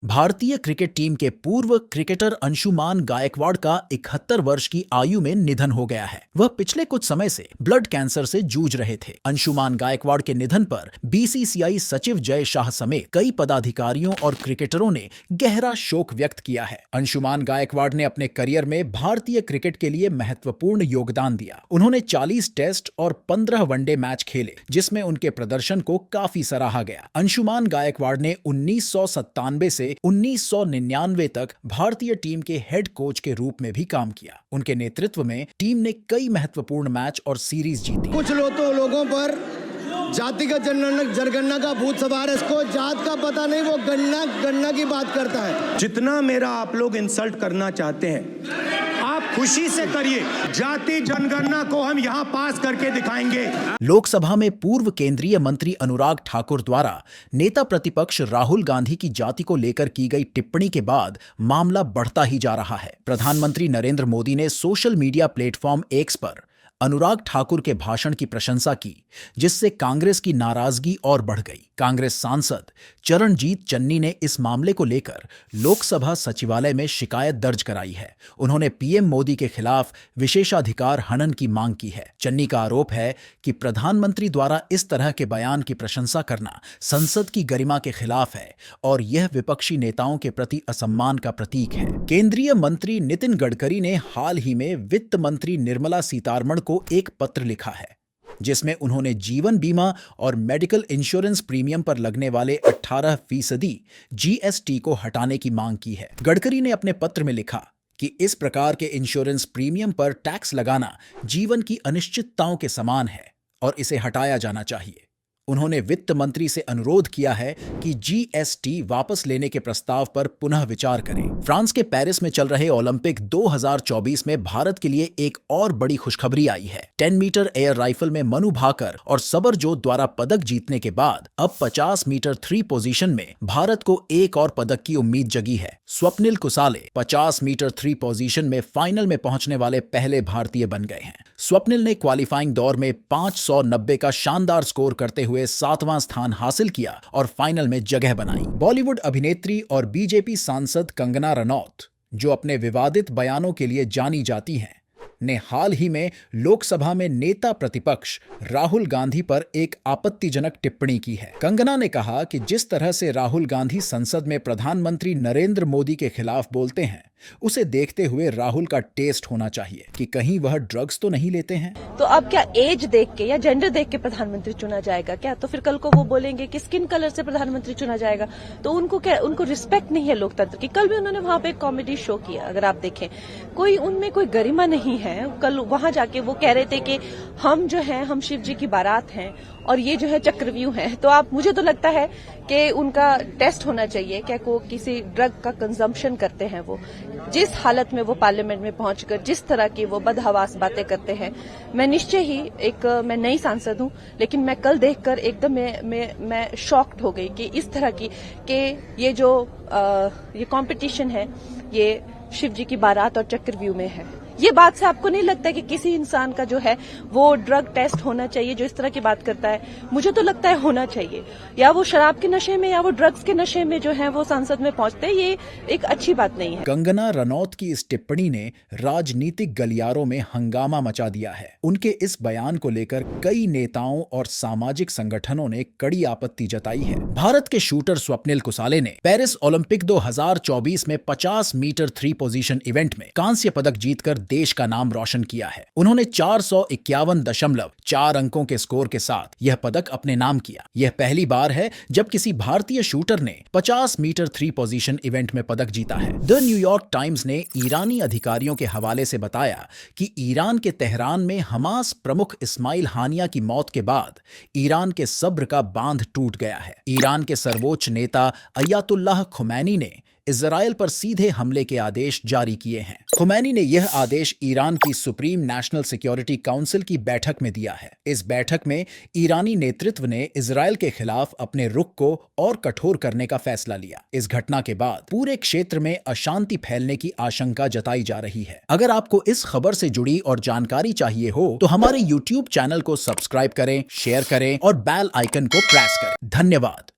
भारतीय cricket team के पूर्व क्रिकेटर अंशुमान गायकवाड़ का 71 वर्ष की आयु में निधन हो गया है। वह पिछले कुछ समय से ब्लड कैंसर से जूझ रहे थे। अंशुमान गायकवाड़ के निधन पर बीसीसीआई सचिव जय शाह समेत कई पदाधिकारियों और क्रिकेटरों ने गहरा शोक व्यक्त किया है। अंशुमान गायकवाड़ ने अपने करियर में भारतीय क्रिकेट के लिए महत्वपूर्ण योगदान दिया। उन्होंने 40 टेस्ट और 15 वनडे मैच खेले, जिसमें उनके प्रदर्शन को काफी सराहा गया। अंशुमान गायकवाड़ ने 1997 से 1999 तक भारतीय टीम के हेड कोच के रूप में भी काम किया। उनके नेतृत्व में टीम ने कई महत्वपूर्ण मैच और सीरीज जीती। कुछ लोगों पर जातिगत जनगणना का भूत सवार है। इसको जात का पता नहीं, वो गणना की बात करता है। जितना मेरा आप लोग इंसल्ट करना चाहते हैं, आप खुशी से करिए। जाति जनगणना को हम यहां पास करके दिखाएंगे। लोकसभा में पूर्व केंद्रीय मंत्री अनुराग ठाकुर द्वारा नेता प्रतिपक्ष राहुल गांधी की जाति को लेकर की गई टिप्पणी के बाद मामला बढ़ता ही जा रहा है। प्रधानमंत्री नरेंद्र मोदी ने सोशल मीडिया प्लेटफॉर्म एक्स पर अनुराग ठाकुर के भाषण की प्रशंसा की, जिससे कांग्रेस की नाराजगी और बढ़ गई। कांग्रेस सांसद चरणजीत चन्नी ने इस मामले को लेकर लोकसभा सचिवालय में शिकायत दर्ज कराई है। उन्होंने पीएम मोदी के खिलाफ विशेषाधिकार हनन की मांग की है। चन्नी का आरोप है कि प्रधानमंत्री द्वारा इस तरह के बयान की प्रशंसा करना संसद की गरिमा के खिलाफ है और यह विपक्षी नेताओं के प्रति असम्मान का प्रतीक है। केंद्रीय मंत्री नितिन गडकरी ने हाल ही में वित्त मंत्री निर्मला सीतारमण को एक पत्र लिखा है, जिसमें उन्होंने जीवन बीमा और मेडिकल इंश्योरेंस प्रीमियम पर लगने वाले 18% जीएसटी को हटाने की मांग की है। गडकरी ने अपने पत्र में लिखा कि इस प्रकार के इंश्योरेंस प्रीमियम पर टैक्स लगाना जीवन की अनिश्चितताओं के समान है और इसे हटाया जाना चाहिए। उन्होंने वित्त मंत्री से अनुरोध किया है कि जीएसटी वापस लेने के प्रस्ताव पर पुनः विचार करें। फ्रांस के पेरिस में चल रहे ओलंपिक 2024 में भारत के लिए एक और बड़ी खुशखबरी आई है। 10 मीटर एयर राइफल में मनु भाकर और सबरजोत द्वारा पदक जीतने के बाद अब 50 मीटर 3 पोजीशन में भारत को एक और पदक की उम्मीद जगी है। स्वप्निल कुसाले 50 मीटर 3 पोजीशन में फाइनल में पहुंचने वाले पहले भारतीय बन गए हैं। स्वप्निल ने क्वालिफाइंग दौर में 590 का शानदार स्कोर करते हुए 7वां स्थान हासिल किया और फाइनल में जगह बनाई। बॉलीवुड अभिनेत्री और बीजेपी सांसद कंगना रनौत, जो अपने विवादित बयानों के लिए जानी जाती हैं, ने हाल ही में लोकसभा में नेता प्रतिपक्ष राहुल गांधी पर एक आपत्तिजनक टिप्पणी की है। कंगना ने कहा कि जिस तरह से राहुल गांधी संसद में प्रधानमंत्री नरेंद्र मोदी के खिलाफ बोलते हैं, उसे देखते हुए राहुल का टेस्ट होना चाहिए कि कहीं वह ड्रग्स तो नहीं लेते हैं। तो अब क्या एज देख के या जेंडर देख के प्रधानमंत्री चुना जाएगा क्या? तो फिर कल को वो बोलेंगे कि स्किन कलर से प्रधानमंत्री चुना जाएगा, तो उनको रिस्पेक्ट नहीं है लोकतंत्र की। कल भी उन्होंने वहां पे एक कॉमेडी शो किया, अगर आप देखें, उनमें कोई गरिमा नहीं है। कल वहां जाके वो कह रहे थे कि हम जो है, हम शिव जी की बारात हैं और ये जो है चक्रव्यूह है। तो मुझे तो लगता है कि उनका टेस्ट होना चाहिए, क्या को किसी ड्रग का कंजम्पशन करते हैं वो, जिस हालत में वो पार्लियामेंट में पहुंचकर जिस तरह की वो बदहवास बातें करते हैं। मैं निश्चय ही मैं नई सांसद हूं, लेकिन मैं कल देखकर एकदम मैं शॉक्ड हो गई कि इस तरह की कि ये जो ये कंपटीशन है, ये शिव जी की बारात और चक्रव्यूह में है। ये बात से आपको नहीं लगता कि किसी इंसान का जो है वो ड्रग टेस्ट होना चाहिए जो इस तरह की बात करता है? मुझे तो लगता है होना चाहिए। या वो शराब के नशे में या वो ड्रग्स के नशे में जो है वो संसद में पहुंचते हैं, ये एक अच्छी बात नहीं है। कंगना रनौत की इस टिप्पणी ने राजनीतिक गलियारों में हंगामा मचा दिया है। उनके इस बयान को लेकर कई नेताओं और सामाजिक संगठनों ने कड़ी आपत्ति जताई है। भारत के शूटर स्वप्निल कुसाले ने पेरिस ओलंपिक 2024 में 50 मीटर 3 पोजीशन इवेंट में कांस्य पदक जीतकर देश का नाम रोशन किया है। उन्होंने 451.4 अंकों के स्कोर के साथ यह पदक अपने नाम किया। यह पहली बार है जब किसी भारतीय शूटर ने 50 मीटर 3 पोजीशन इवेंट में पदक जीता है। द न्यूयॉर्क टाइम्स ने ईरानी अधिकारियों के हवाले से बताया कि ईरान के तेहरान में हमास प्रमुख इस्माइल हानिया की मौत के बाद ईरान के सब्र का बांध टूट गया है। ईरान के सर्वोच्च नेता अयातुल्लाह खुमैनी ने इजराइल पर सीधे हमले के आदेश जारी किए हैं। खुमैनी ने यह आदेश ईरान की सुप्रीम नेशनल सिक्योरिटी काउंसिल की बैठक में दिया है। इस बैठक में ईरानी नेतृत्व ने इजराइल के खिलाफ अपने रुख को और कठोर करने का फैसला लिया। इस घटना के बाद पूरे क्षेत्र में अशांति फैलने की आशंका जताई जा रही है। अगर आपको इस खबर से जुड़ी और जानकारी चाहिए हो तो हमारे YouTube चैनल को सब्सक्राइब करें, शेयर करें और बेल आइकन को प्रेस करें। धन्यवाद।